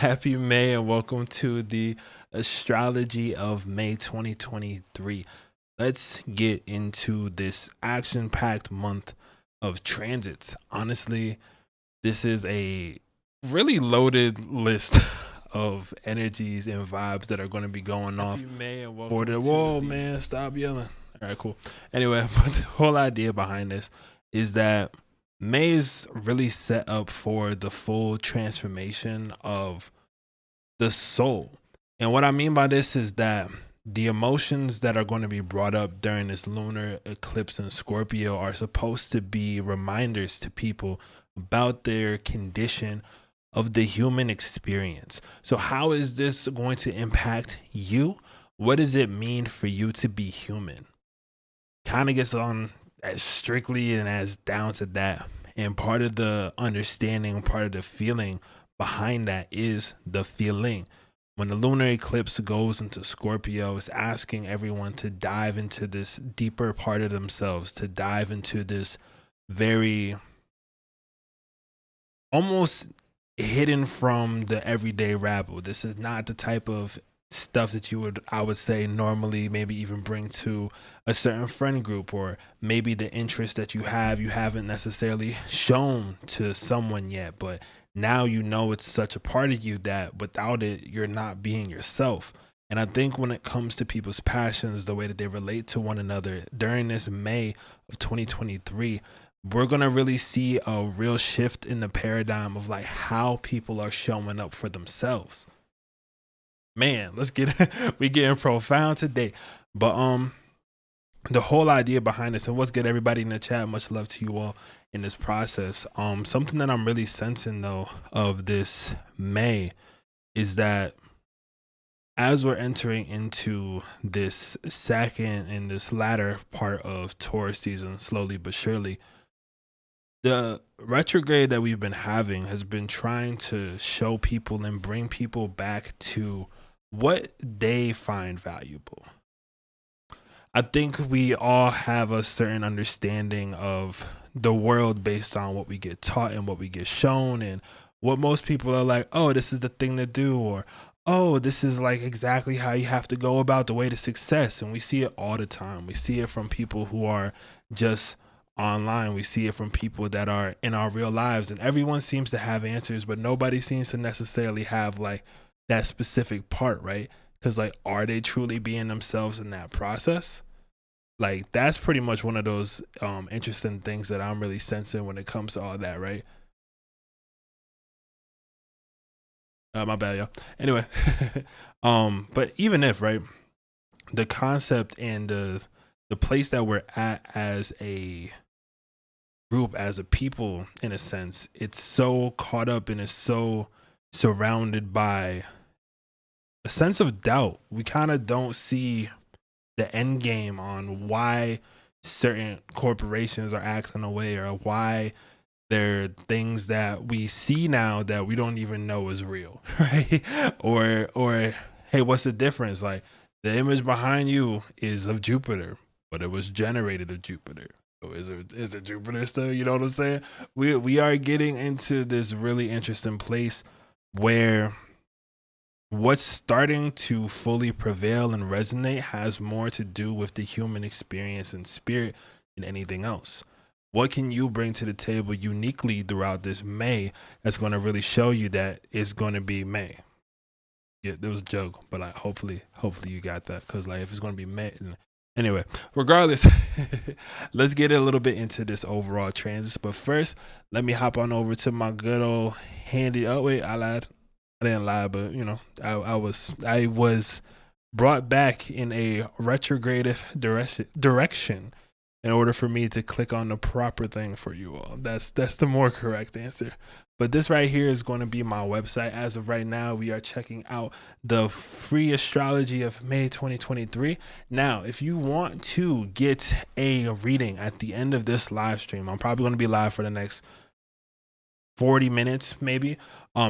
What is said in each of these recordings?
Happy May and welcome to the Astrology of May 2023. Let's get into this action-packed month of transits. Honestly, this is a really loaded list of energies and vibes that are going to be going off. May and For the whoa, man, stop yelling. All right, cool. Anyway, but the whole idea behind this is that May is really set up for the full transformation of the soul. And what I mean by this is that the emotions that are going to be brought up during this lunar eclipse in Scorpio are supposed to be reminders to people about their condition of the human experience. So how is this going to impact you? What does it mean for you to be human? Kind of gets on as strictly and as down to that. And part of the understanding, part of the feeling behind that is the feeling. When the lunar eclipse goes into Scorpio, it's asking everyone to dive into this deeper part of themselves, to dive into this very almost hidden from the everyday rabble. This is not the type of stuff that I would say normally maybe even bring to a certain friend group, or maybe the interest that you haven't necessarily shown to someone yet, but now you know it's such a part of you that without it, you're not being yourself. And I think when it comes to people's passions, the way that they relate to one another during this May of 2023, we're going to really see a real shift in the paradigm of like how people are showing up for themselves. Man, we getting profound today. But the whole idea behind this, and what's good everybody in the chat, much love to you all in this process. Something that I'm really sensing though of this May is that as we're entering into this second and this latter part of Taurus season, slowly but surely, the retrograde that we've been having has been trying to show people and bring people back to what they find valuable. I think we all have a certain understanding of the world based on what we get taught and what we get shown, and what most people are like, oh, this is the thing to do, or oh, this is like exactly how you have to go about the way to success. And we see it all the time. We see it from people who are just online. We see it from people that are in our real lives, and everyone seems to have answers, but nobody seems to necessarily have like that specific part, right? Because like, are they truly being themselves in that process? Like, that's pretty much one of those interesting things that I'm really sensing when it comes to all that, right? My bad, y'all. Anyway, but even if, right, the concept and the place that we're at as a group, as a people, in a sense, it's so caught up and it's so surrounded by a sense of doubt. We kind of don't see the end game on why certain corporations are acting away, or why there are things that we see now that we don't even know is real, right? Or hey, what's the difference? Like, the image behind you is of Jupiter, but it was generated of Jupiter. So is it Jupiter still? You know what I'm saying? We are getting into this really interesting place where what's starting to fully prevail and resonate has more to do with the human experience and spirit than anything else. What can you bring to the table uniquely throughout this May that's going to really show you that it's going to be May? Yeah, there was a joke, but like, hopefully you got that, because like, if it's going to be May, anyway, regardless, let's get a little bit into this overall transit. But first, let me hop on over to my good old handy. Oh wait, I lied. I didn't lie, but you know, I was brought back in a retrograde direction in order for me to click on the proper thing for you all. That's the more correct answer. But this right here is going to be my website. As of right now, we are checking out the free Astrology of May 2023. Now, if you want to get a reading at the end of this live stream, I'm probably going to be live for the next 40 minutes maybe,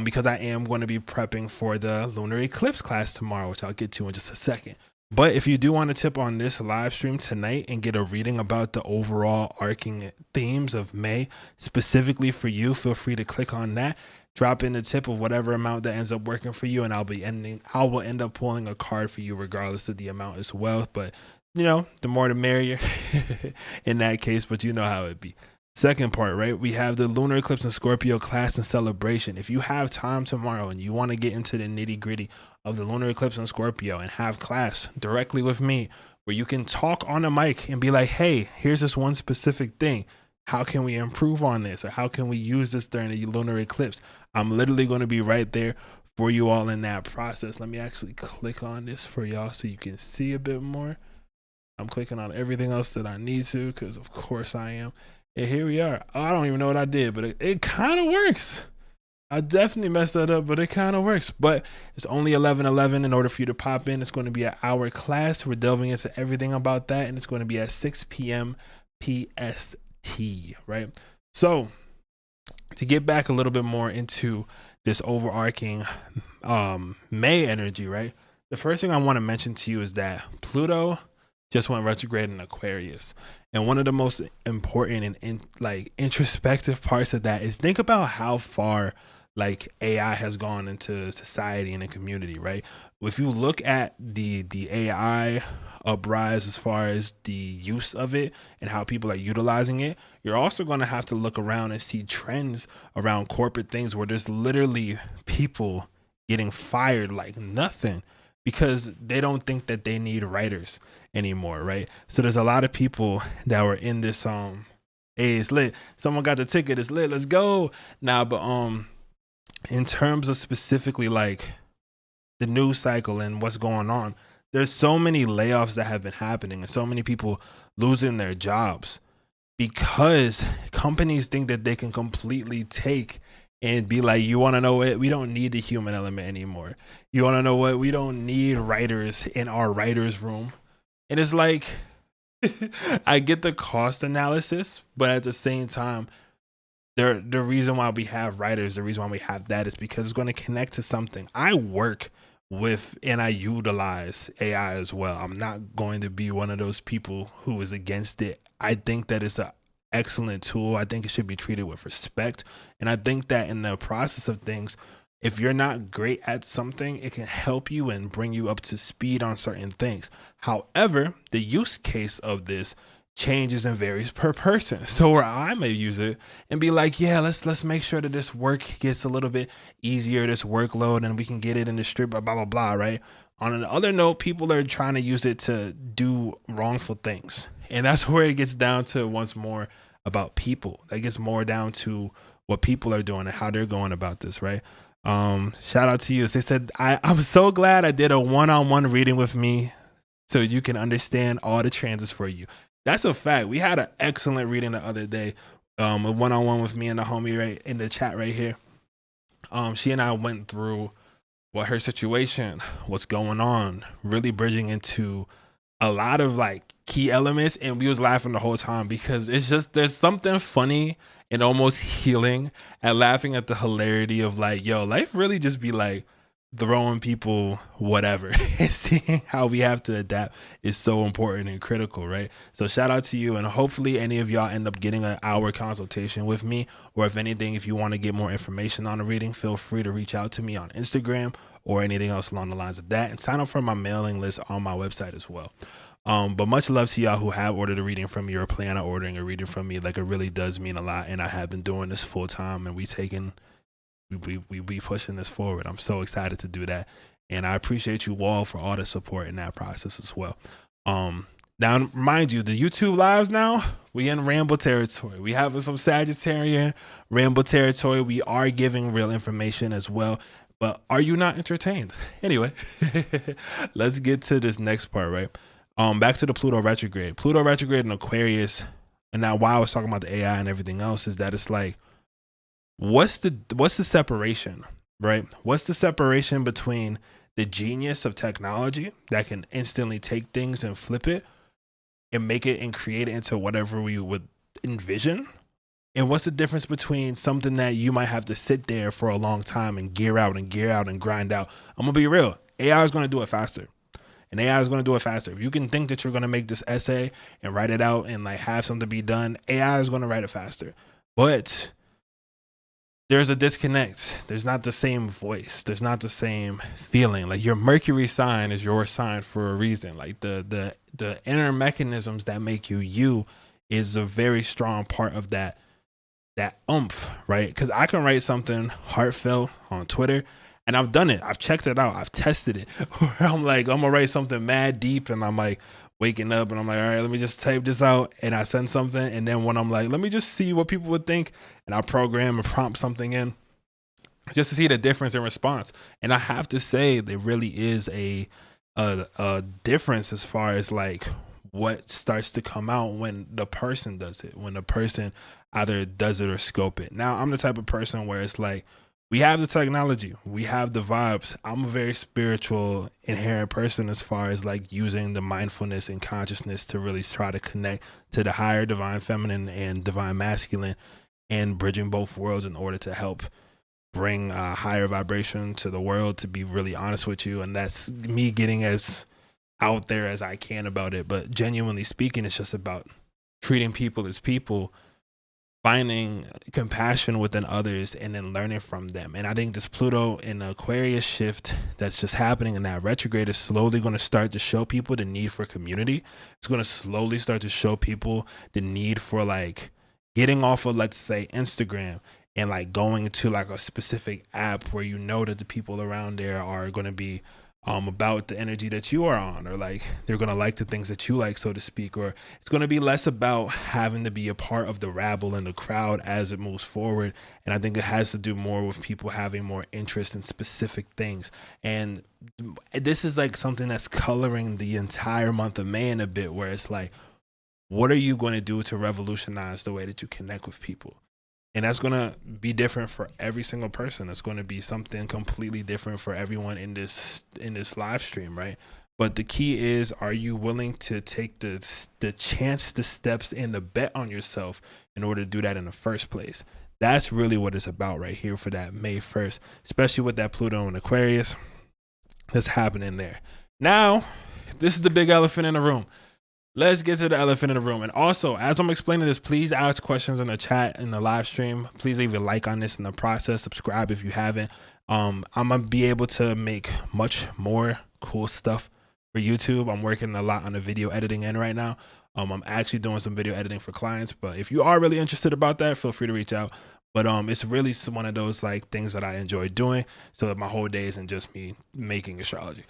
because I am going to be prepping for the lunar eclipse class tomorrow, which I'll get to in just a second. But if you do want to tip on this live stream tonight and get a reading about the overall arcing themes of May specifically for you, feel free to click on that. drop in the tip of whatever amount that ends up working for you, and I will end up pulling a card for you regardless of the amount as well. But you know, the more the merrier in that case, but you know how it be. Second part, right? We have the lunar eclipse in Scorpio class and celebration. If you have time tomorrow and you want to get into the nitty gritty of the lunar eclipse in Scorpio and have class directly with me, where you can talk on the mic and be like, hey, here's this one specific thing. How can we improve on this? Or how can we use this during the lunar eclipse? I'm literally going to be right there for you all in that process. Let me actually click on this for y'all so you can see a bit more. I'm clicking on everything else that I need to, because of course I am. And here we are. Oh, I don't even know what I did, but it kind of works. I definitely messed that up, but it kind of works. But it's only 11:11 in order for you to pop in. It's going to be an hour class. We're delving into everything about that, and it's going to be at 6 p.m. PST, right? So to get back a little bit more into this overarching May energy, right? The first thing I want to mention to you is that Pluto just went retrograde in Aquarius. And one of the most important and like introspective parts of that is think about how far like AI has gone into society and the community, right? If you look at the AI uprise as far as the use of it and how people are utilizing it, you're also going to have to look around and see trends around corporate things where there's literally people getting fired like nothing because they don't think that they need writers anymore, right? So there's a lot of people that were in this hey, it's lit, someone got the ticket, it's lit, let's go. Nah, but in terms of specifically like the news cycle and what's going on, there's so many layoffs that have been happening and so many people losing their jobs because companies think that they can completely take and be like, you want to know what? We don't need the human element anymore. You want to know what? We don't need writers in our writer's room. And it's like, I get the cost analysis, but at the same time, the reason why we have writers, the reason why we have that is because it's going to connect to something. I work with and I utilize AI as well. I'm not going to be one of those people who is against it. I think that it's an excellent tool. I think it should be treated with respect. And I think that in the process of things, if you're not great at something, it can help you and bring you up to speed on certain things. However, the use case of this changes and varies per person. So where I may use it and be like, yeah, let's make sure that this work gets a little bit easier, this workload, and we can get it in the strip, blah, blah, blah, right? On another note, people are trying to use it to do wrongful things. And that's where it gets down to once more about people. That gets more down to what people are doing and how they're going about this, right? Shout out to you. They said, I'm so glad I did a one-on-one reading with me so you can understand all the transits for you. That's a fact. We had an excellent reading the other day, a one-on-one with me and the homie right in the chat right here. She and I went through what her situation, what's going on, really bridging into a lot of like key elements, and we was laughing the whole time because it's just there's something funny and almost healing at laughing at the hilarity of like, yo, life really just be like throwing people whatever and seeing how we have to adapt is so important and critical, right? So shout out to you, and hopefully any of y'all end up getting an hour consultation with me, or if anything, if you want to get more information on a reading, feel free to reach out to me on Instagram or anything else along the lines of that, and sign up for my mailing list on my website as well. But much love to y'all who have ordered a reading from me or plan on ordering a reading from me. Like, it really does mean a lot, and I have been doing this full time, and we pushing this forward. I'm so excited to do that, and I appreciate you all for all the support in that process as well. Now, mind you, the YouTube lives now, we in ramble territory. We have some Sagittarian ramble territory. We are giving real information as well. But are you not entertained? Anyway, let's get to this next part, right? Back to the Pluto retrograde. Pluto retrograde in Aquarius, and now why I was talking about the AI and everything else is that it's like, what's the separation, right? What's the separation between the genius of technology that can instantly take things and flip it and make it and create it into whatever we would envision? And what's the difference between something that you might have to sit there for a long time and gear out and grind out? I'm going to be real. AI is going to do it faster. And AI is going to do it faster. If you can think that you're going to make this essay and write it out and like have something be done, AI is going to write it faster. But there's a disconnect. There's not the same voice. There's not the same feeling. Like your Mercury sign is your sign for a reason. Like the inner mechanisms that make you you is a very strong part of that oomph, right? Because I can write something heartfelt on Twitter, and I've done it. I've checked it out. I've tested it. I'm like, I'm gonna write something mad deep, and I'm like waking up, and I'm like, all right, let me just type this out, and I send something, and then when I'm like, let me just see what people would think, and I program and prompt something in, just to see the difference in response. And I have to say, there really is a difference as far as like what starts to come out when the person does it, when the person either does it or scope it. Now, I'm the type of person where it's like, we have the technology, we have the vibes. I'm a very spiritual, inherent person as far as like using the mindfulness and consciousness to really try to connect to the higher divine feminine and divine masculine, and bridging both worlds in order to help bring a higher vibration to the world, to be really honest with you. And that's me getting as out there as I can about it. But genuinely speaking, it's just about treating people as people, finding compassion within others, and then learning from them. And I think this Pluto in the Aquarius shift that's just happening in that retrograde is slowly going to start to show people the need for community. It's going to slowly start to show people the need for like getting off of, let's say, Instagram, and like going to like a specific app where you know that the people around there are going to be about the energy that you are on, or like they're going to like the things that you like, so to speak. Or it's going to be less about having to be a part of the rabble and the crowd as it moves forward. And I think it has to do more with people having more interest in specific things. And this is like something that's coloring the entire month of May in a bit, where it's like, what are you going to do to revolutionize the way that you connect with people? And that's going to be different for every single person. It's going to be something completely different for everyone in this live stream, right? But the key is, are you willing to take the chance, the steps, and the bet on yourself in order to do that in the first place? That's really what it's about right here for that May 1st, especially with that Pluto and Aquarius that's happening there. Now, this is the big elephant in the room. Let's get to the elephant in the room. And also, as I'm explaining this, please ask questions in the chat, in the live stream. Please leave a like on this in the process. Subscribe if you haven't. I'm going to be able to make much more cool stuff for YouTube. I'm working a lot on the video editing end right now. I'm actually doing some video editing for clients. But if you are really interested about that, feel free to reach out. But it's really one of those like things that I enjoy doing, so that my whole day isn't just me making astrology.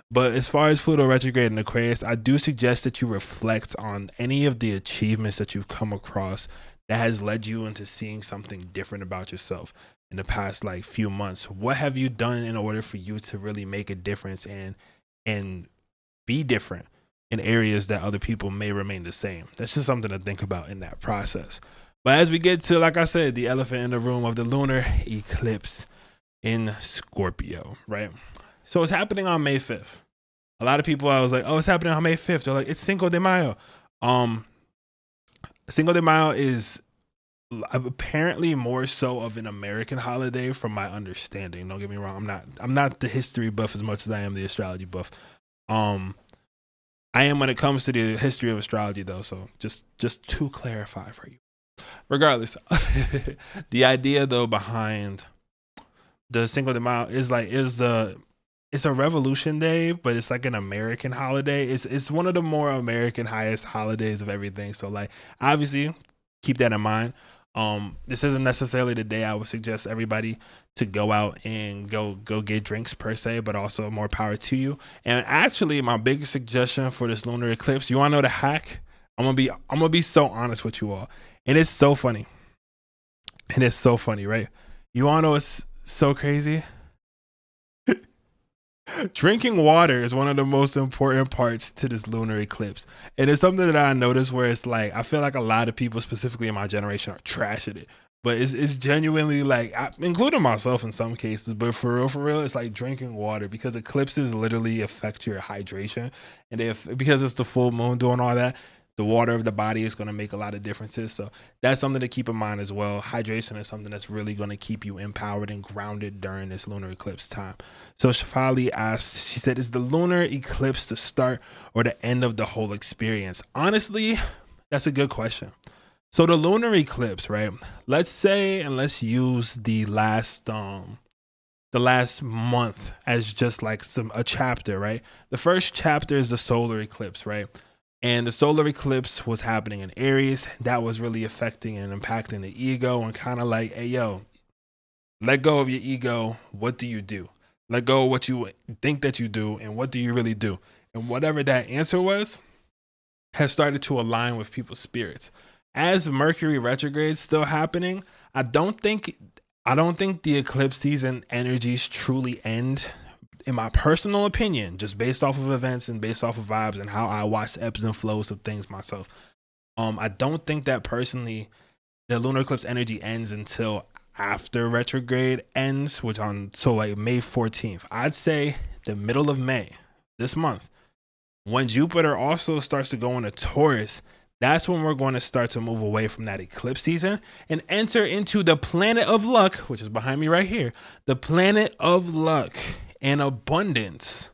But as far as Pluto retrograde in Aquarius, I do suggest that you reflect on any of the achievements that you've come across that has led you into seeing something different about yourself in the past like few months. What have you done in order for you to really make a difference and be different in areas that other people may remain the same? That's just something to think about in that process. But as we get to, like I said, the elephant in the room of the lunar eclipse in Scorpio, right? So it's happening on May 5th. A lot of people, I was like, oh, it's happening on May 5th. They're like, it's Cinco de Mayo. Cinco de Mayo is apparently more so of an American holiday from my understanding. Don't get me wrong. I'm not the history buff as much as I am the astrology buff. I am when it comes to the history of astrology though. So just to clarify for you. Regardless, the idea though behind the Cinco de Mayo is like it's a revolution day, but it's like an American holiday. It's one of the more American highest holidays of everything. So like obviously keep that in mind. This isn't necessarily the day I would suggest everybody to go out and go get drinks per se, but also more power to you. And actually my biggest suggestion for this lunar eclipse, you want to know the hack? I'm gonna be so honest with you all. And it's so funny. And it's so funny, right? You want to know what's so crazy? Drinking water is one of the most important parts to this lunar eclipse. And it's something that I noticed where it's like, I feel like a lot of people, specifically in my generation, are trashing it. But it's genuinely like, including myself in some cases, but for real, it's like drinking water, because eclipses literally affect your hydration. And because it's the full moon doing all that, the water of the body is going to make a lot of differences. So that's something to keep in mind as well. Hydration is something that's really going to keep you empowered and grounded during this lunar eclipse time. So Shafali asked, she said, is the lunar eclipse the start or the end of the whole experience? Honestly, that's a good question. So the lunar eclipse, right? Let's say, and let's use the last month as just like a chapter, right? The first chapter is the solar eclipse, right? And the solar eclipse was happening in Aries. That was really affecting and impacting the ego, and kind of like, hey, yo, let go of your ego. What do you do? Let go of what you think that you do, and what do you really do? And whatever that answer was has started to align with people's spirits. As Mercury retrograde is still happening, I don't think the eclipse season energies truly end, in my personal opinion, just based off of events and based off of vibes and how I watch the ebbs and flows of things myself. I don't think that personally the lunar eclipse energy ends until after retrograde ends, which like May 14th. I'd say the middle of May, this month, when Jupiter also starts to go into Taurus. That's when we're going to start to move away from that eclipse season and enter into the planet of luck, which is behind me right here. The planet of luck and abundance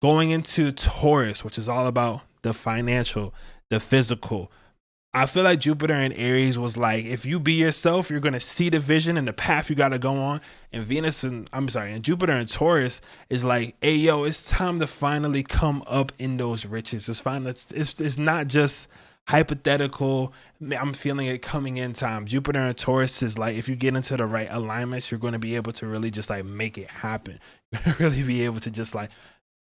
going into Taurus, which is all about the financial, the physical. I feel like Jupiter in Aries was like, if you be yourself, you're going to see the vision and the path you got to go on. And and Jupiter in Taurus is like, hey, yo, it's time to finally come up in those riches. It's not just hypothetical. I'm feeling it coming in time. Jupiter and Taurus is like, if you get into the right alignments, you're going to be able to really just like make it happen. You're going to really be able to just like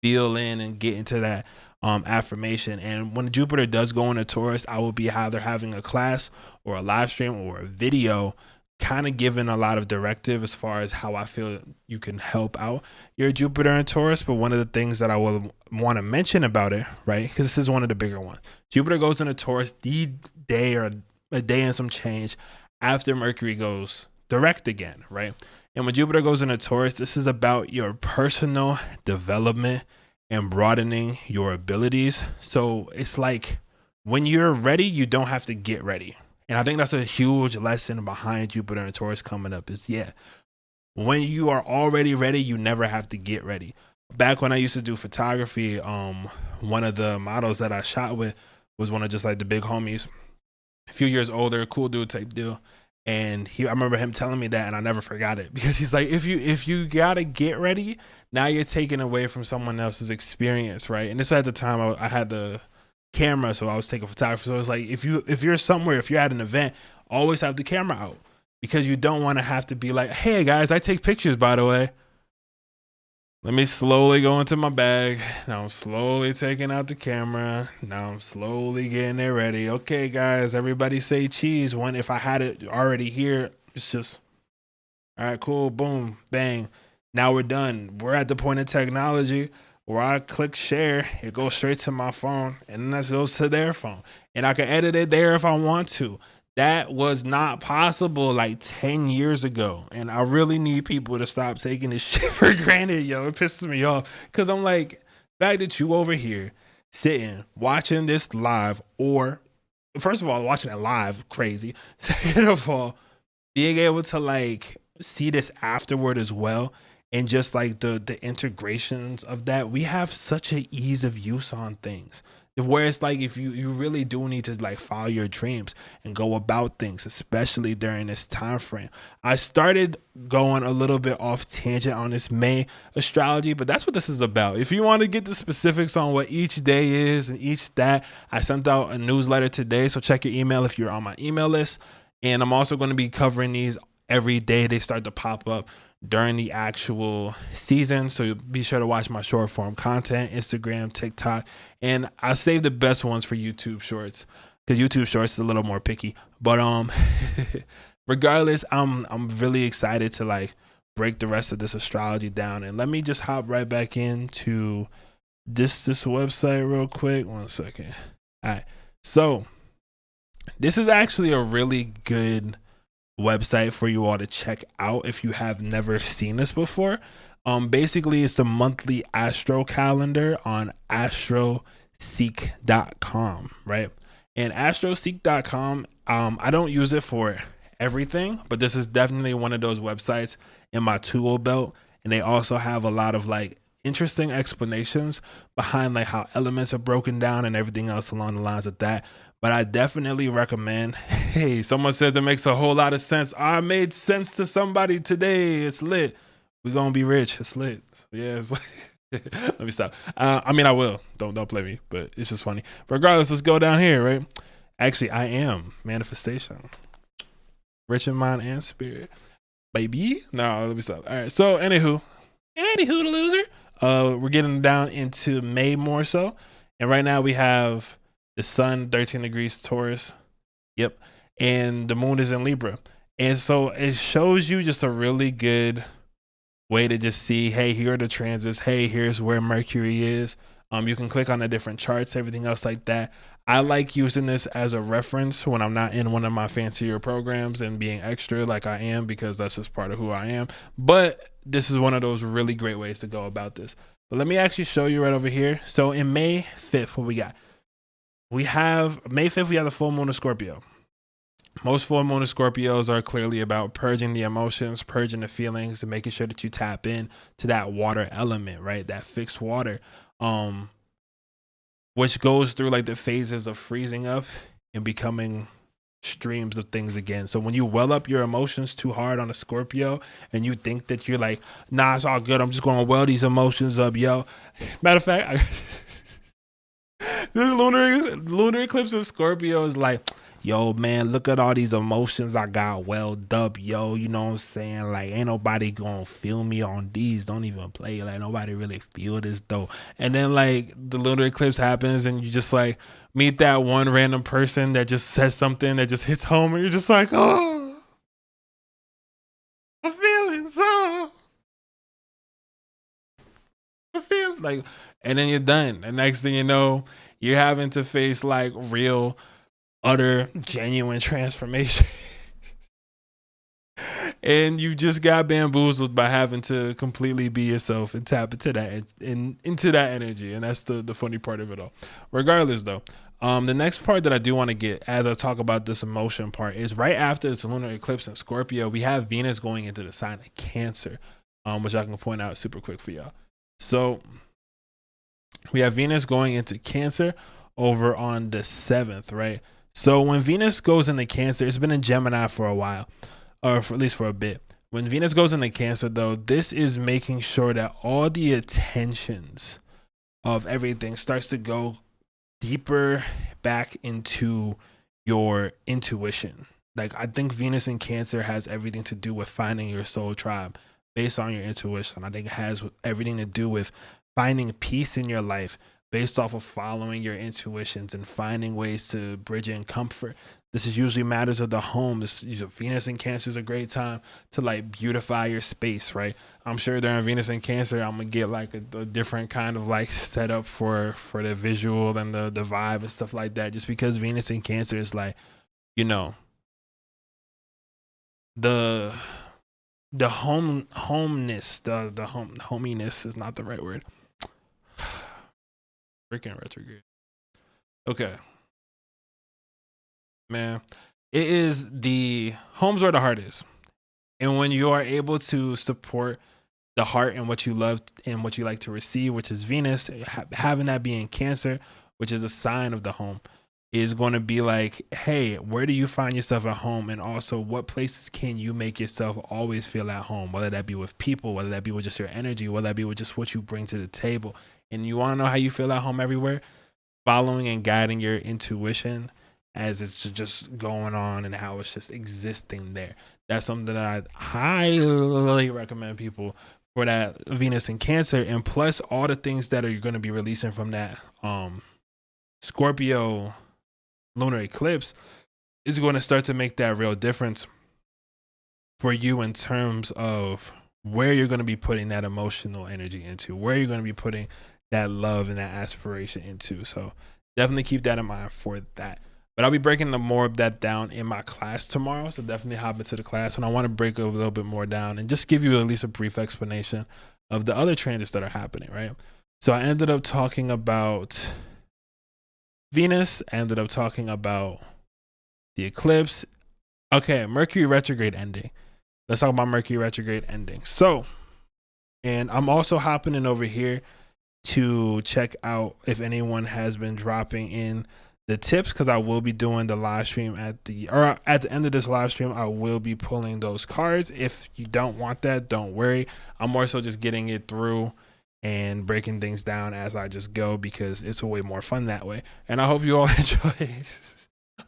feel in and get into that affirmation. And when Jupiter does go into Taurus, I will be either having a class or a live stream or a video kind of giving a lot of directive as far as how I feel you can help out your Jupiter and Taurus. But one of the things that I will want to mention about it, right, because this is one of the bigger ones, Jupiter goes into Taurus the day or a day and some change after Mercury goes direct again, right? And when Jupiter goes into Taurus, this is about your personal development and broadening your abilities. So it's like when you're ready, you don't have to get ready. And I think that's a huge lesson behind Jupiter and Taurus coming up is, when you are already ready, you never have to get ready. Back when I used to do photography, one of the models that I shot with was one of just like the big homies, a few years older, cool dude type deal. And I remember him telling me that, and I never forgot it, because he's like, if you gotta get ready, now you're taking away from someone else's experience, right? And this at the time I had the camera, so I was taking photography. So it's like, if you're somewhere, if you're at an event, always have the camera out, because you don't want to have to be like, hey guys, I take pictures, by the way. Let me slowly go into my bag. Now I'm slowly taking out the camera. Now I'm slowly getting it ready. Okay, guys, everybody say cheese. If I had it already here, it's just, all right, cool, boom, bang. Now we're done. We're at the point of technology where I click share, it goes straight to my phone, and then that goes to their phone. And I can edit it there if I want to. That was not possible like 10 years ago. And I really need people to stop taking this shit for granted, yo. It pisses me off. Because I'm like, the fact that you over here sitting, watching this live, or first of all, watching it live, crazy. Second of all, being able to like see this afterward as well. And just like the integrations of that, we have such an ease of use on things. Where it's like, if you really do need to like follow your dreams and go about things, especially during this time frame. I started going a little bit off tangent on this May astrology, but that's what this is about. If you want to get the specifics on what each day is and each that, I sent out a newsletter today, so check your email if you're on my email list. And I'm also going to be covering these every day. They start to pop up during the actual season, so be sure to watch my short form content, Instagram, TikTok, and I save the best ones for YouTube Shorts, because YouTube Shorts is a little more picky. But regardless, I'm really excited to like break the rest of this astrology down. And let me just hop right back into this website real quick. 1 second. All right, so this is actually a really good website for you all to check out if you have never seen this before. Basically, it's the monthly astro calendar on astroseek.com, right? And astroseek.com, I don't use it for everything, but this is definitely one of those websites in my tool belt. And they also have a lot of like interesting explanations behind like how elements are broken down and everything else along the lines of that. But I definitely recommend, hey, someone says it makes a whole lot of sense. I made sense to somebody today. It's lit. We're going to be rich. It's lit. So yeah, it's lit. Let me stop. I mean, I will. Don't play me, but it's just funny. Regardless, let's go down here, right? Actually, I am manifestation. Rich in mind and spirit. Baby. No, let me stop. All right. So, anywho the loser. We're getting down into May more so. And right now we have the sun, 13 degrees Taurus. Yep. And the moon is in Libra. And so it shows you just a really good way to just see, hey, here are the transits. Hey, here's where Mercury is. You can click on the different charts, everything else like that. I like using this as a reference when I'm not in one of my fancier programs and being extra like I am, because that's just part of who I am. But this is one of those really great ways to go about this. But let me actually show you right over here. So in May 5th, what we got? We have May 5th, we have the full moon of Scorpio. Most full moon of Scorpios are clearly about purging the emotions, purging the feelings, and making sure that you tap in to that water element, right? That fixed water, which goes through like the phases of freezing up and becoming streams of things again. So when you well up your emotions too hard on a Scorpio and you think that you're like, nah, it's all good, I'm just going to well these emotions up, yo. Matter of fact, this lunar eclipse of Scorpio is like, yo, man, look at all these emotions I got welled up, yo. You know what I'm saying? Like, ain't nobody gonna feel me on these. Don't even play. Like, nobody really feel this, though. And then, like, the lunar eclipse happens, and you just, like, meet that one random person that just says something that just hits home, and you're just like, oh, I'm feeling so. I feel like, and then you're done. And next thing you know, you're having to face, like, real, utter, genuine transformation. And you just got bamboozled by having to completely be yourself and tap into that into that energy. And that's the funny part of it all. Regardless, though, the next part that I do want to get as I talk about this emotion part is right after this lunar eclipse in Scorpio, we have Venus going into the sign of Cancer, which I can point out super quick for y'all. So we have Venus going into Cancer over on the 7th, right? So when Venus goes into Cancer, it's been in Gemini for a while, or at least for a bit. When Venus goes into Cancer, though, this is making sure that all the attentions of everything starts to go deeper back into your intuition. Like, I think Venus in Cancer has everything to do with finding your soul tribe based on your intuition. I think it has everything to do with finding peace in your life based off of following your intuitions and finding ways to bridge in comfort. This is usually matters of the home. Venus in Cancer is a great time to like beautify your space, right? I'm sure during Venus in Cancer, I'm gonna get like a different kind of like setup for the visual and the vibe and stuff like that. Just because Venus in Cancer is like, you know, the hominess is not the right word. Freaking retrograde. Okay. Man, it is the home's where the heart is. And when you are able to support the heart and what you love and what you like to receive, which is Venus, having that be in Cancer, which is a sign of the home, is going to be like, hey, where do you find yourself at home? And also, what places can you make yourself always feel at home? Whether that be with people, whether that be with just your energy, whether that be with just what you bring to the table. And you want to know how you feel at home everywhere? Following and guiding your intuition as it's just going on and how it's just existing there. That's something that I highly recommend people for that Venus in Cancer. And plus all the things that are going to be releasing from that Scorpio lunar eclipse is going to start to make that real difference for you in terms of where you're going to be putting that emotional energy into, where you're going to be putting that love and that aspiration into. So definitely keep that in mind for that. But I'll be breaking more of that down in my class tomorrow. So definitely hop into the class. And I want to break a little bit more down and just give you at least a brief explanation of the other transits that are happening, right? So I ended up talking about Venus, I ended up talking about the eclipse. Okay, Mercury retrograde ending. Let's talk about Mercury retrograde ending. So, and I'm also hopping in over here to check out if anyone has been dropping in the tips, because I will be doing the live stream at the end of this live stream. I will be pulling those cards. If you don't want that, don't worry. I'm more so just getting it through and breaking things down as I just go, because it's way more fun that way. And I hope you all enjoy.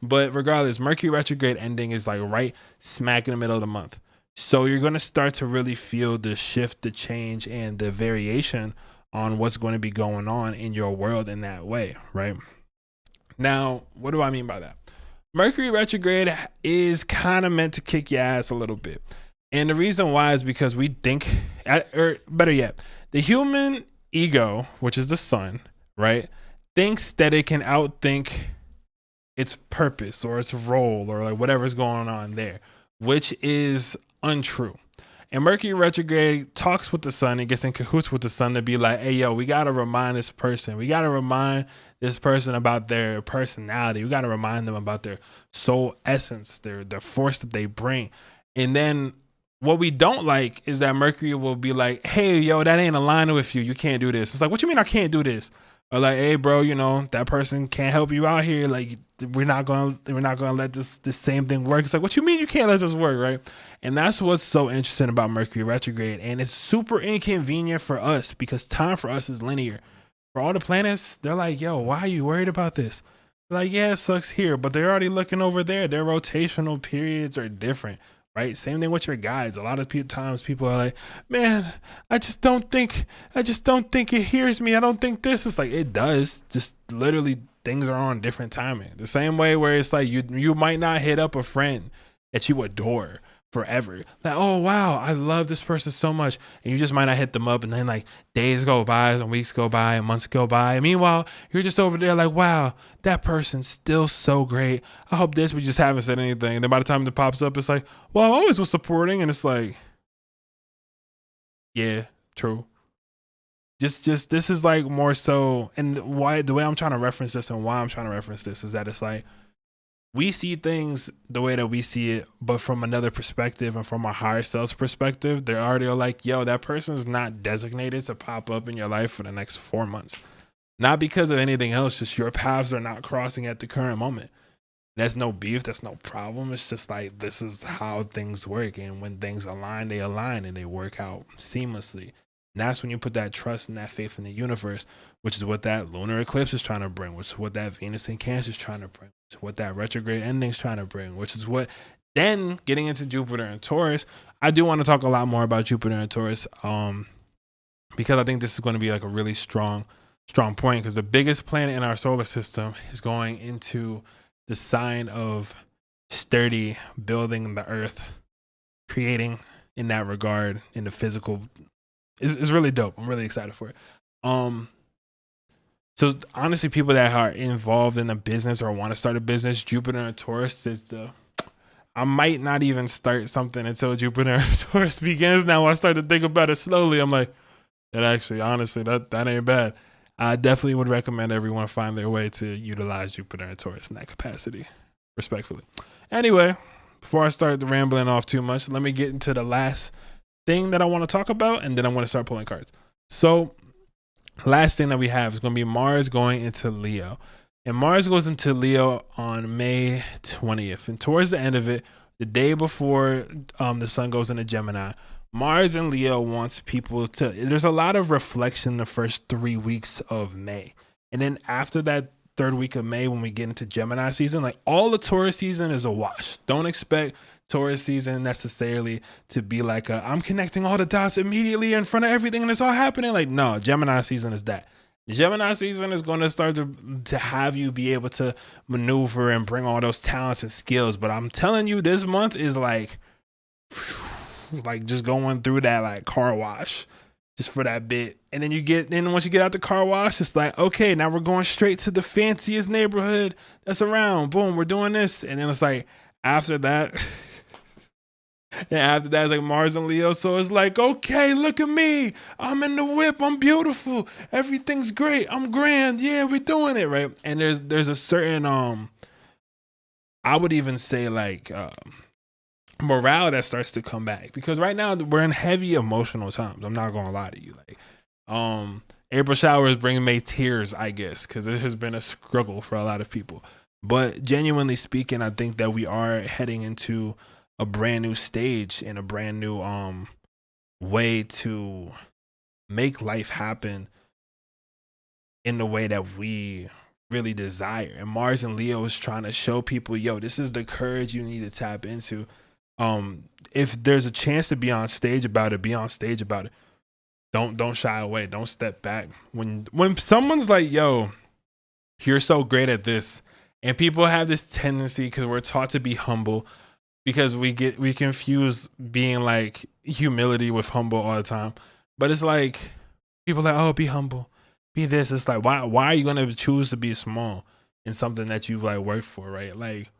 But regardless, Mercury retrograde ending is like right smack in the middle of the month. So you're going to start to really feel the shift, the change, and the variation on what's going to be going on in your world in that way, right? Now, what do I mean by that? Mercury retrograde is kind of meant to kick your ass a little bit. And the reason why is because we think, or better yet, the human ego, which is the sun, right, thinks that it can outthink its purpose or its role or like whatever's going on there, which is untrue. And Mercury retrograde talks with the sun and gets in cahoots with the sun to be like, hey, yo, we got to remind this person. We got to remind this person about their personality. We got to remind them about their soul essence, their force that they bring. And then what we don't like is that Mercury will be like, hey, yo, that ain't aligning with you. You can't do this. It's like, what you mean I can't do this? Or like, hey, bro, you know, that person can't help you out here. Like, we're not gonna let this same thing work. It's like, what you mean you can't let this work, right? And that's what's so interesting about Mercury retrograde. And it's super inconvenient for us because time for us is linear. For all the planets, they're like, yo, why are you worried about this? They're like, yeah, it sucks here, but they're already looking over there. Their rotational periods are different, right? Same thing with your guides. A lot of times people are like, man, I just don't think it hears me. I don't think this. It's like, it does. Just literally things are on different timing. The same way where it's like you might not hit up a friend that you adore forever. Like, oh wow, I love this person so much. And you just might not hit them up, and then like days go by and weeks go by and months go by. And meanwhile, you're just over there like, wow, that person's still so great. I hope this, we just haven't said anything. And then by the time it pops up, it's like, well, I always was supporting. And it's like, yeah, true. Just this is like more so, and why the way I'm trying to reference this and why I'm trying to reference this is that it's like, we see things the way that we see it, but from another perspective and from a higher self's perspective, they're already like, yo, that person is not designated to pop up in your life for the next 4 months. Not because of anything else, just your paths are not crossing at the current moment. That's no beef, that's no problem. It's just like, this is how things work. And when things align, they align and they work out seamlessly. And that's when you put that trust and that faith in the universe, which is what that lunar eclipse is trying to bring, which is what that Venus in Cancer is trying to bring, which is what that retrograde ending is trying to bring, which is what then getting into Jupiter and Taurus. I do want to talk a lot more about Jupiter and Taurus because I think this is going to be like a really strong point, because the biggest planet in our solar system is going into the sign of sturdy, building the earth, creating in that regard in the physical. It's really dope. I'm really excited for it. So honestly, people that are involved in a business or want to start a business, Jupiter and Taurus is I might not even start something until Jupiter and Taurus begins. Now I start to think about it slowly. I'm like, that actually, honestly, that ain't bad. I definitely would recommend everyone find their way to utilize Jupiter and Taurus in that capacity, respectfully. Anyway, before I start rambling off too much, let me get into the last thing that I want to talk about, and then I want to start pulling cards. So last thing that we have is going to be Mars going into Leo, and Mars goes into Leo on May 20th, and towards the end of it, the day before the sun goes into Gemini, Mars in Leo wants people to, there's a lot of reflection the first 3 weeks of May, and then after that third week of May, when we get into Gemini season, like all the Taurus season is a wash. Don't expect Taurus season necessarily to be like I'm connecting all the dots immediately in front of everything and it's all happening. Like, no, Gemini season is that. Gemini season is going to start to have you be able to maneuver and bring all those talents and skills. But I'm telling you, this month is like just going through that like car wash just for that bit. And then once you get out the car wash, it's like, okay, now we're going straight to the fanciest neighborhood that's around. Boom, we're doing this. And then it's like, after that, and after that, it's like Mars and Leo. So it's like, okay, look at me. I'm in the whip. I'm beautiful. Everything's great. I'm grand. Yeah, we're doing it, right? And there's a certain, I would even say like morale that starts to come back. Because right now we're in heavy emotional times. I'm not going to lie to you. Like, April showers bring May tears, I guess, because it has been a struggle for a lot of people. But genuinely speaking, I think that we are heading into a brand new stage and a brand new way to make life happen in the way that we really desire. And Mars and Leo is trying to show people, yo, this is the courage you need to tap into. If there's a chance to be on stage about it, be on stage about it. Don't shy away. Don't step back. When someone's like, yo, you're so great at this, and people have this tendency, because we're taught to be humble, because we confuse being like humility with humble all the time. But it's like people are like, oh, be humble, be this. It's like, why are you gonna choose to be small in something that you've like worked for, right? Like,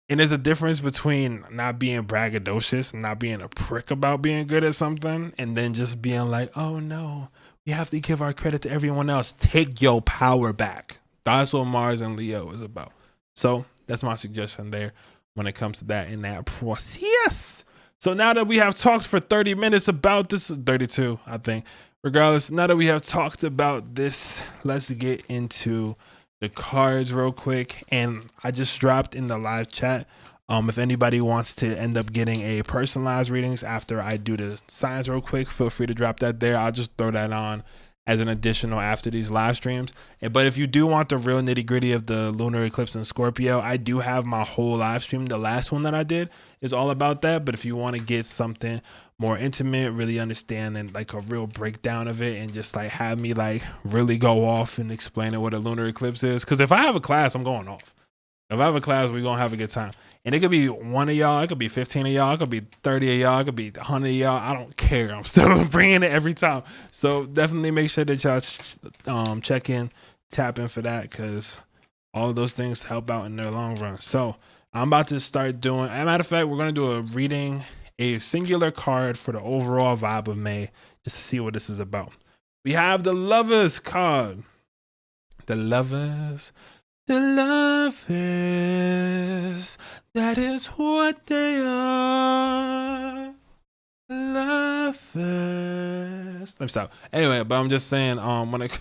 and there's a difference between not being braggadocious and not being a prick about being good at something, and then just being like, oh no, we have to give our credit to everyone else. Take your power back. That's what Mars and Leo is about. So that's my suggestion there when it comes to that in that process. So now that we have talked for 30 minutes about this, 32, I think. Regardless, now that we have talked about this, let's get into the cards real quick. And I just dropped in the live chat, if anybody wants to end up getting a personalized readings after I do the signs real quick, feel free to drop that there. I'll just throw that on as an additional after these live streams. But if you do want the real nitty gritty of the lunar eclipse in Scorpio, I do have my whole live stream. The last one that I did is all about that. But if you want to get something more intimate, really understand and like a real breakdown of it, and just like have me like really go off and explaining what a lunar eclipse is. Because if I have a class, I'm going off. If I have a class, we're going to have a good time. And it could be one of y'all. It could be 15 of y'all. It could be 30 of y'all. It could be 100 of y'all. I don't care. I'm still bringing it every time. So definitely make sure that y'all check in, tap in for that, because all of those things help out in the long run. So I'm about to start doing, as a matter of fact, we're going to do a reading, a singular card for the overall vibe of May, just to see what this is about. We have the Lovers card. The Lovers. The lovers, that is what they are. Lovers. Let me stop. Anyway, but I'm just saying, when it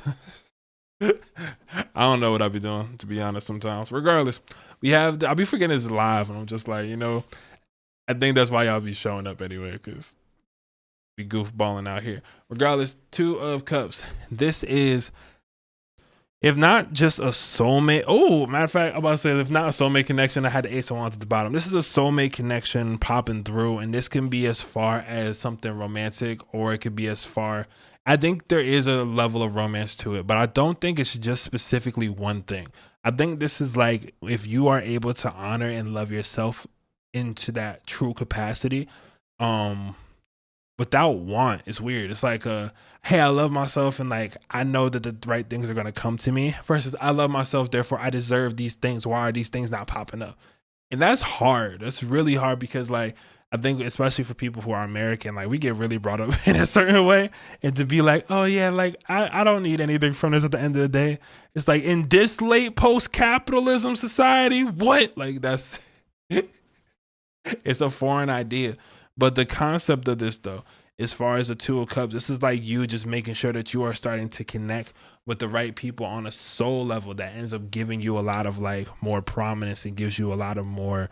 I don't know what I'll be doing, to be honest, sometimes. Regardless, we have, I'll be forgetting it's live, and I'm just like, you know, I think that's why y'all be showing up anyway, because we goofballing out here. Regardless, Two of Cups. This is, if not just a soulmate, matter of fact, I'm about to say, if not a soulmate connection, I had the Ace of Wands at the bottom. This is a soulmate connection popping through, and this can be as far as something romantic, or it could be as far, I think there is a level of romance to it, but I don't think it's just specifically one thing. I think this is like, if you are able to honor and love yourself into that true capacity, without want, it's weird. It's like hey, I love myself, and like I know that the right things are going to come to me, versus I love myself, therefore I deserve these things. Why are these things not popping up? And that's hard. That's really hard, because like I think especially for people who are American, like we get really brought up in a certain way, and to be like, oh yeah, like I don't need anything from this at the end of the day. It's like, in this late post-capitalism society, what? Like that's it's a foreign idea. But the concept of this, though, as far as the Two of Cups, this is like you just making sure that you are starting to connect with the right people on a soul level that ends up giving you a lot of like more prominence, and gives you a lot of more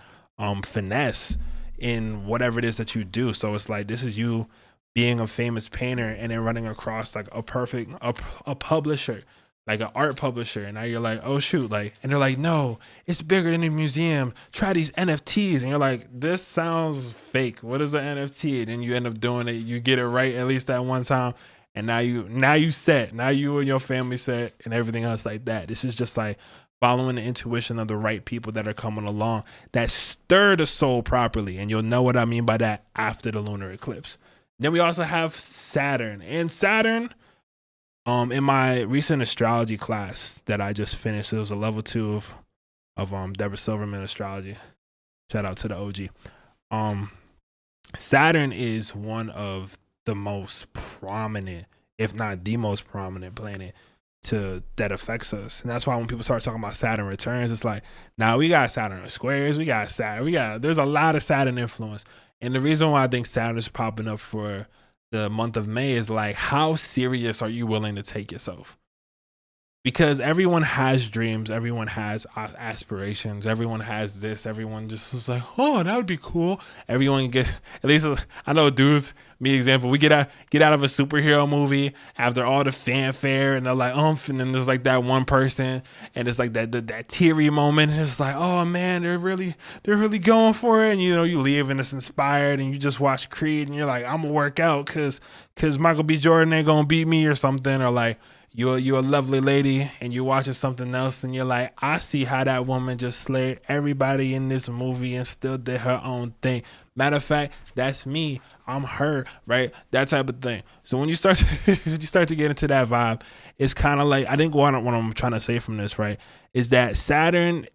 finesse in whatever it is that you do. So it's like, this is you being a famous painter and then running across like a publisher, like an art publisher, and now you're like, oh shoot, like, and they're like, no, it's bigger than a museum, try these NFTs, and you're like, this sounds fake, what is an NFT? And then you end up doing it, you get it right at least that one time, and now you set, now you and your family set, and everything else like that. This is just like following the intuition of the right people that are coming along that stir the soul properly, and you'll know what I mean by that after the lunar eclipse. Then we also have Saturn, and Saturn, in my recent astrology class that I just finished, it was a level 2 of Deborah Silverman astrology. Shout out to the OG. Saturn is one of the most prominent, if not the most prominent planet that affects us. And that's why when people start talking about Saturn returns, it's like, now we got Saturn squares, we got Saturn, there's a lot of Saturn influence. And the reason why I think Saturn is popping up for the month of May is like, how serious are you willing to take yourself? Because everyone has dreams, everyone has aspirations, everyone has this, everyone just is like, oh, that would be cool. Everyone get, at least I know dudes, me example, we get out of a superhero movie after all the fanfare, and they're like, and then there's like that one person, and it's like that teary moment, and it's like, oh man, they're really going for it, and you know, you leave and it's inspired, and you just watch Creed, and you're like, I'm gonna work out because Michael B. Jordan ain't gonna beat me or something, or like, you're a lovely lady and you're watching something else and you're like, I see how that woman just slayed everybody in this movie and still did her own thing. Matter of fact, that's me. I'm her, right? That type of thing. So when you start to get into that vibe, it's kind of like, I think what I'm trying to say from this, right, is that Saturn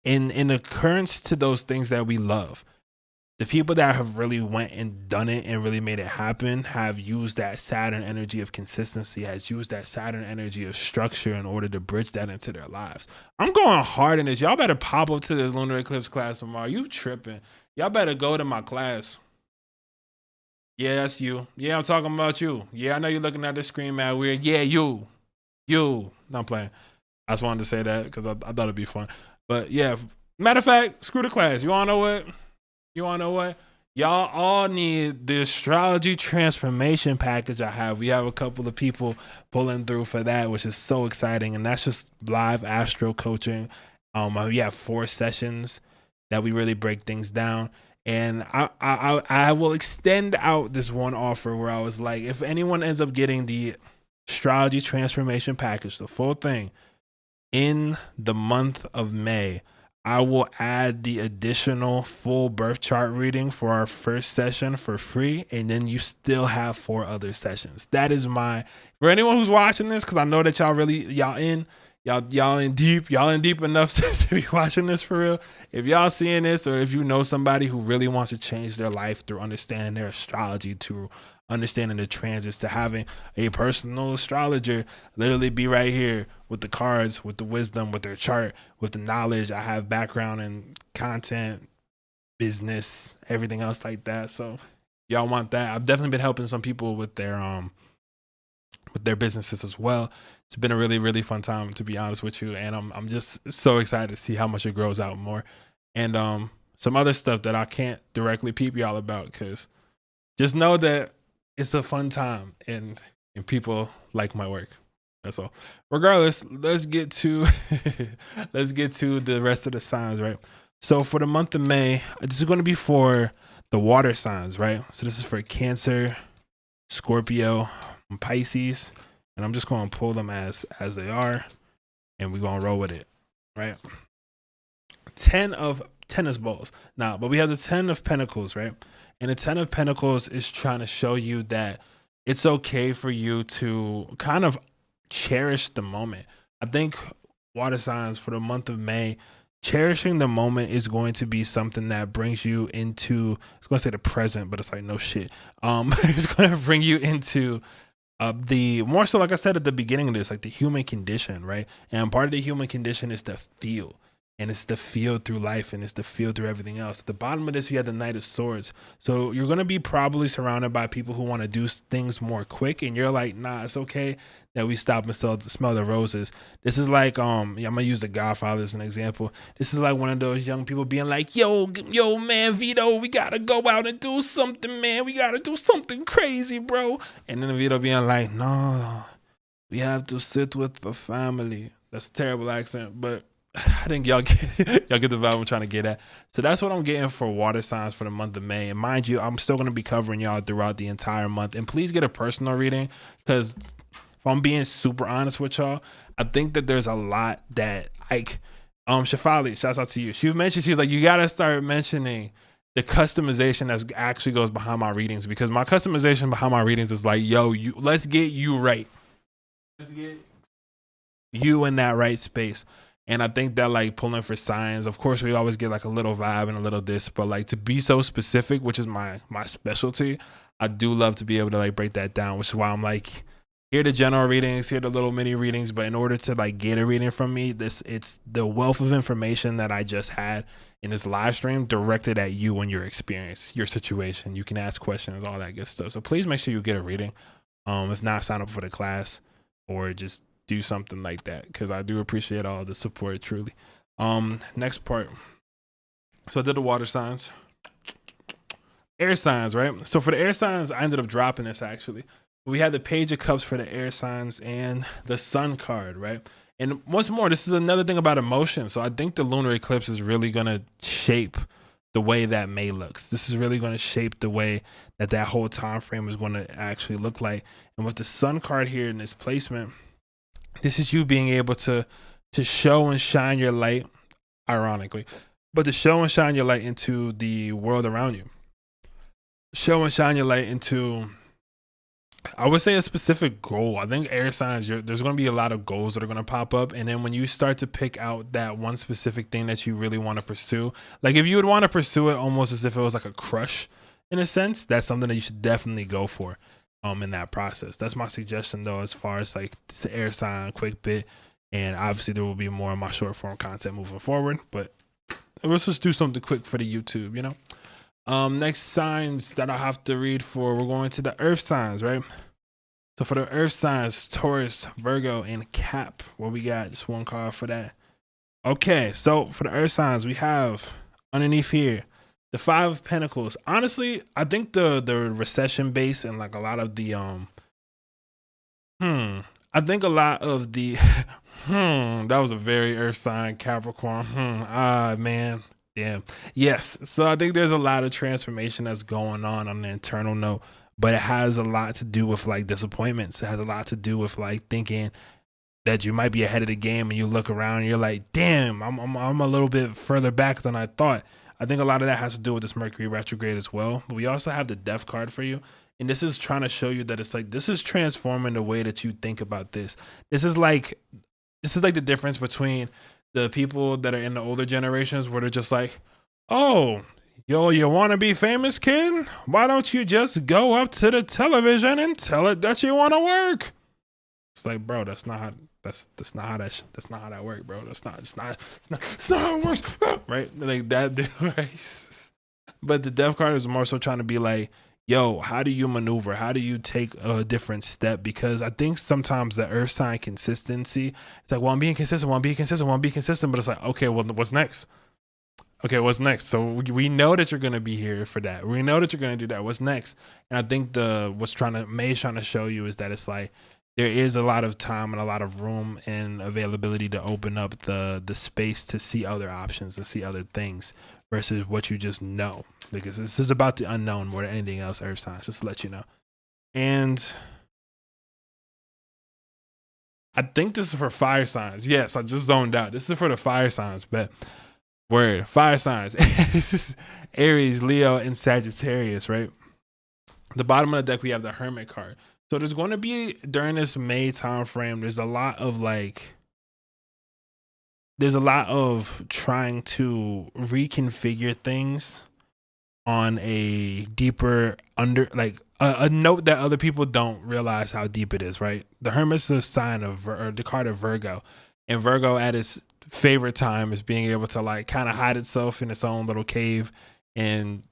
in occurrence to those things that we love, the people that have really went and done it and really made it happen have used that Saturn energy of consistency, has used that Saturn energy of structure in order to bridge that into their lives. I'm going hard in this. Y'all better pop up to this Lunar Eclipse class tomorrow. You tripping. Y'all better go to my class. Yeah, that's you. Yeah, I'm talking about you. Yeah, I know you're looking at the screen mad weird. Yeah, you. No, I'm playing. I just wanted to say that because I thought it'd be fun. But yeah, matter of fact, screw the class. You want to know what? Y'all all need the astrology transformation package I have. We have a couple of people pulling through for that, which is so exciting. And that's just live astro coaching. We have 4 sessions that we really break things down. And I will extend out this one offer where I was like, if anyone ends up getting the astrology transformation package, the full thing, in the month of May, I will add the additional full birth chart reading for our first session for free, and then you still have 4 other sessions. That is for anyone who's watching this, because I know that y'all in deep enough to be watching this for real. If y'all seeing this, or if you know somebody who really wants to change their life through understanding their astrology, to understanding the transits, to having a personal astrologer literally be right here with the cards, with the wisdom, with their chart, with the knowledge. I have background in content, business, everything else like that. So y'all want that. I've definitely been helping some people with their businesses as well. It's been a really, really fun time, to be honest with you. And I'm just so excited to see how much it grows out more. And some other stuff that I can't directly peep y'all about, because just know that it's a fun time and people like my work. That's all. Regardless, let's get to the rest of the signs, right? So for the month of May, this is going to be for the water signs, right? So this is for Cancer, Scorpio, and Pisces, and I'm just going to pull them as they are, and we're going to roll with it, right? 10 of tennis balls. Now, but we have the 10 of Pentacles, right? And the 10 of Pentacles is trying to show you that it's okay for you to kind of cherish the moment. I think water signs for the month of May, cherishing the moment is going to be something that brings you into, I was going to say the present, but it's like, no shit. It's going to bring you into the more so, like I said at the beginning of this, like the human condition, right? And part of the human condition is to feel. And it's the feel through life, and it's the feel through everything else. At the bottom of this, you have the Knight of Swords. So you're going to be probably surrounded by people who want to do things more quick. And you're like, nah, it's okay that we stop and smell the roses. This is like, I'm going to use The Godfather as an example. This is like one of those young people being like, yo, man, Vito, we got to go out and do something, man. We got to do something crazy, bro. And then Vito being like, no, we have to sit with the family. That's a terrible accent, but I think y'all get the vibe I'm trying to get at. So that's what I'm getting for water signs for the month of May. And mind you, I'm still going to be covering y'all throughout the entire month. And please get a personal reading, because if I'm being super honest with y'all, I think that there's a lot that, like, Shafali, shouts out to you. She's like, you got to start mentioning the customization that actually goes behind my readings, because my customization behind my readings is like, yo, let's get you right. Let's get you in that right space. And I think that, like, pulling for signs, of course, we always get like a little vibe and a little this, but like to be so specific, which is my specialty, I do love to be able to like break that down, which is why I'm like, Here are the general readings, here are the little mini readings, but in order to like get a reading from me, it's the wealth of information that I just had in this live stream directed at you and your experience, your situation. You can ask questions, all that good stuff. So please make sure you get a reading. If not, sign up for the class or just do something like that, because I do appreciate all the support, truly. Next part. So I did the water signs. Air signs, right? So for the air signs, I ended up dropping this actually. We had the Page of Cups for the air signs and the Sun card, right? And once more, this is another thing about emotion. So I think the lunar eclipse is really going to shape the way that May looks. This is really going to shape the way that that whole time frame is going to actually look like. And with the Sun card here in this placement, this is you being able to show and shine your light, ironically, but to show and shine your light into the world around you. Show and shine your light into, I would say, a specific goal. I think air signs, there's going to be a lot of goals that are going to pop up. And then when you start to pick out that one specific thing that you really want to pursue, like if you would want to pursue it almost as if it was like a crush in a sense, that's something that you should definitely go for in that process. That's my suggestion though, as far as like the air sign quick bit. And obviously there will be more of my short form content moving forward, but let's just do something quick for the YouTube, you know? Next signs that I have to read for, we're going to the earth signs, right? So for the earth signs, Taurus, Virgo, and Cap, what we got? Just one card for that. Okay, so for the earth signs, we have underneath here the Five of Pentacles. Honestly, I think the recession base and like a lot of the I think a lot of the that was a very earth sign, Capricorn. Man. Yeah. Yes. So I think there's a lot of transformation that's going on the internal note, but it has a lot to do with like disappointments. It has a lot to do with like thinking that you might be ahead of the game and you look around and you're like, damn, I'm a little bit further back than I thought. I think a lot of that has to do with this Mercury retrograde as well. But we also have the Death card for you. And this is trying to show you that it's like, this is transforming the way that you think about this. This is like the difference between the people that are in the older generations where they're just like, oh, yo, you want to be famous, kid? Why don't you just go up to the television and tell it that you want to work? It's like, bro, that's not how that works, bro. That's not how it works, right? Like that, right? But the Death card is more so trying to be like, yo, how do you maneuver? How do you take a different step? Because I think sometimes the earth sign consistency, it's like, well, I'm being consistent, but it's like, okay, well, what's next? Okay, what's next? So we know that you're going to be here for that. We know that you're going to do that. What's next? And I think May's trying to show you is that it's like, there is a lot of time and a lot of room and availability to open up the space to see other options and see other things versus what you just know, because this is about the unknown more than anything else, earth signs, just to let you know. And I think this is for fire signs. Yes, I just zoned out. This is for the fire signs, but word, fire signs. This is Aries, Leo, and Sagittarius, right? The bottom of the deck, we have the Hermit card. So there's going to be, during this May time frame, there's a lot of trying to reconfigure things on a deeper a note that other people don't realize how deep it is, right? The Hermit's a sign of, or the card of Virgo, and Virgo at its favorite time is being able to like kind of hide itself in its own little cave and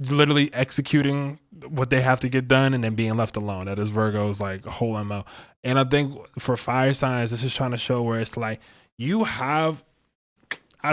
literally executing what they have to get done and then being left alone. That is Virgo's like whole MO. And I think for fire signs, this is trying to show where it's like I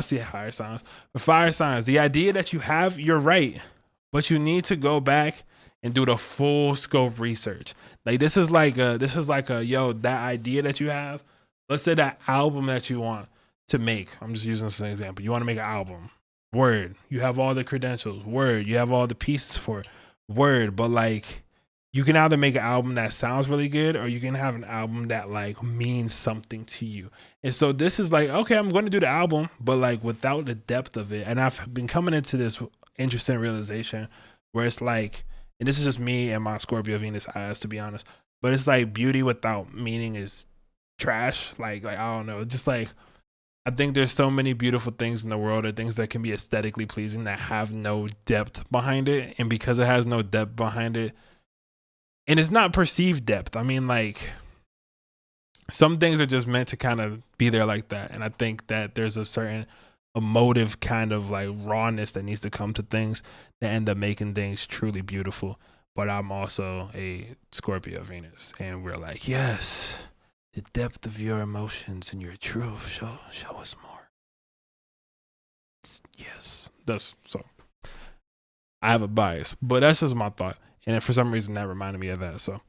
see fire signs. For fire signs, the idea that you have, you're right, but you need to go back and do the full scope research. Like this is like a that idea that you have. Let's say that album that you want to make. I'm just using this as an example. You want to make an album. Word. You have all the credentials. Word. You have all the pieces for it. Word. But like, you can either make an album that sounds really good, or you can have an album that like means something to you. And so this is like, okay, I'm going to do the album, but like without the depth of it. And I've been coming into this interesting realization where it's like, and this is just me and my Scorpio Venus eyes, to be honest, but it's like beauty without meaning is trash. Like I don't know. Just like, I think there's so many beautiful things in the world, or things that can be aesthetically pleasing that have no depth behind it. And because it has no depth behind it, and it's not perceived depth. I mean, like, some things are just meant to kind of be there like that. And I think that there's a certain emotive kind of like rawness that needs to come to things that end up making things truly beautiful. But I'm also a Scorpio Venus, and we're like, yes, the depth of your emotions and your truth, show us more. Yes, that's so. I have a bias, but that's just my thought, and for some reason that reminded me of that. So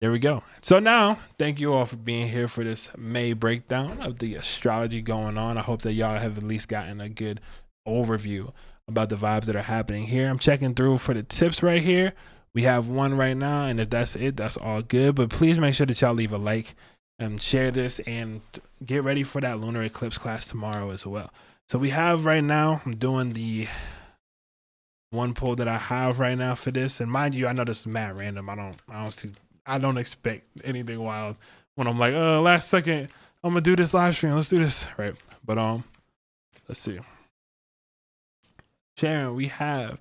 there we go. So now, thank you all for being here for this May breakdown of the astrology going on. I hope that y'all have at least gotten a good overview about the vibes that are happening here. I'm checking through for the tips right here. We have one right now, and if that's it, that's all good. But please make sure that y'all leave a like and share this, and get ready for that lunar eclipse class tomorrow as well. So we have right now, I'm doing the one poll that I have right now for this. And mind you, I know this is mad random. I don't expect anything wild when I'm like, last second, I'm gonna do this live stream. Let's do this, right? But let's see. Sharon, we have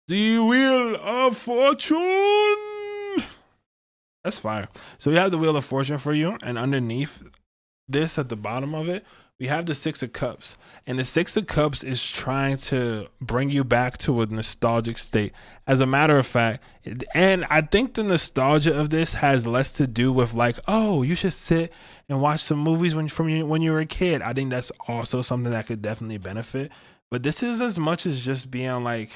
the Wheel of Fortune. That's fire. So we have the Wheel of Fortune for you, and underneath this, at the bottom of it, we have the Six of Cups. And the Six of Cups is trying to bring you back to a nostalgic state. As a matter of fact, and I think the nostalgia of this has less to do with like, oh, you should sit and watch some movies when you were a kid. I think that's also something that could definitely benefit. But this is as much as just being like,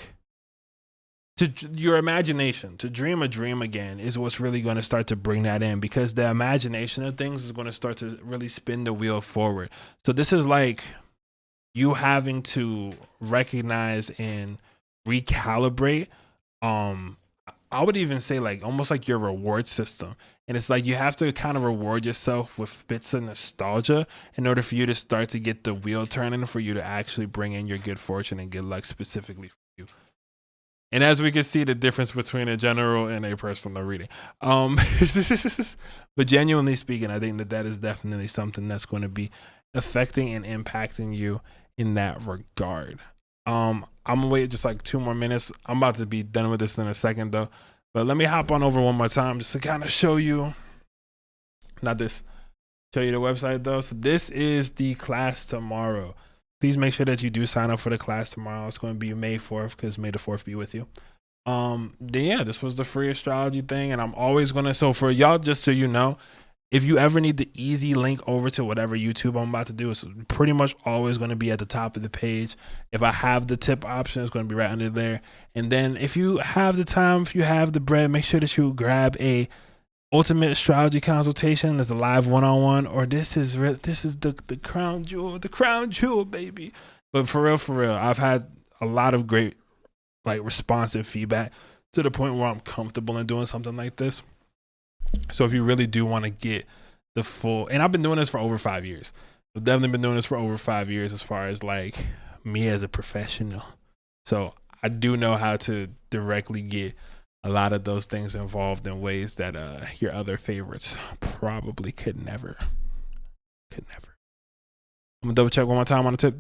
to your imagination, to dream a dream again is what's really going to start to bring that in, because the imagination of things is going to start to really spin the wheel forward. So this is like you having to recognize and recalibrate. I would even say like almost like your reward system. And it's like you have to kind of reward yourself with bits of nostalgia in order for you to start to get the wheel turning, for you to actually bring in your good fortune and good luck specifically for you. And as we can see, the difference between a general and a personal reading. But genuinely speaking, I think that is definitely something that's going to be affecting and impacting you in that regard. I'm gonna wait just like 2 more minutes. I'm about to be done with this in a second though. But let me hop on over one more time just to kind of show you, show you the website though. So this is the class tomorrow. Please make sure that you do sign up for the class tomorrow. It's going to be May 4th, because May the 4th be with you. Yeah, this was the free astrology thing. And I'm always going to, so for y'all, just so you know, if you ever need the easy link over to whatever YouTube I'm about to do, it's pretty much always going to be at the top of the page. If I have the tip option, it's going to be right under there. And then if you have the time, if you have the bread, make sure that you grab a ultimate astrology consultation. That's a live one-on-one, or this is the crown jewel, baby. But for real, I've had a lot of great like responsive feedback to the point where I'm comfortable in doing something like this. So if you really do want to get the full, and I've been doing this for over 5 years. I've definitely been doing this for over 5 years as far as like me as a professional. So I do know how to directly get a lot of those things involved in ways that your other favorites probably could never. I'm gonna double check one more time on the tip.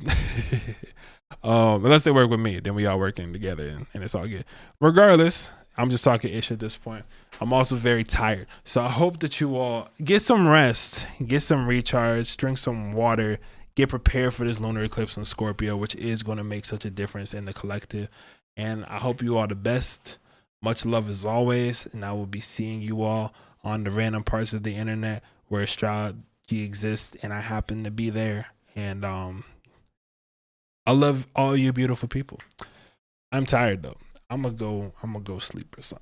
Unless they work with me, then we all working together, and it's all good. Regardless, I'm just talking ish at this point. I'm also very tired, so I hope that you all get some rest, get some recharge, drink some water, get prepared for this lunar eclipse in Scorpio, which is going to make such a difference in the collective. And I hope you all the best. Much love as always, and I will be seeing you all on the random parts of the internet where astrology exists, and I happen to be there. And I love all you beautiful people. I'm tired though. I'm gonna go sleep or something.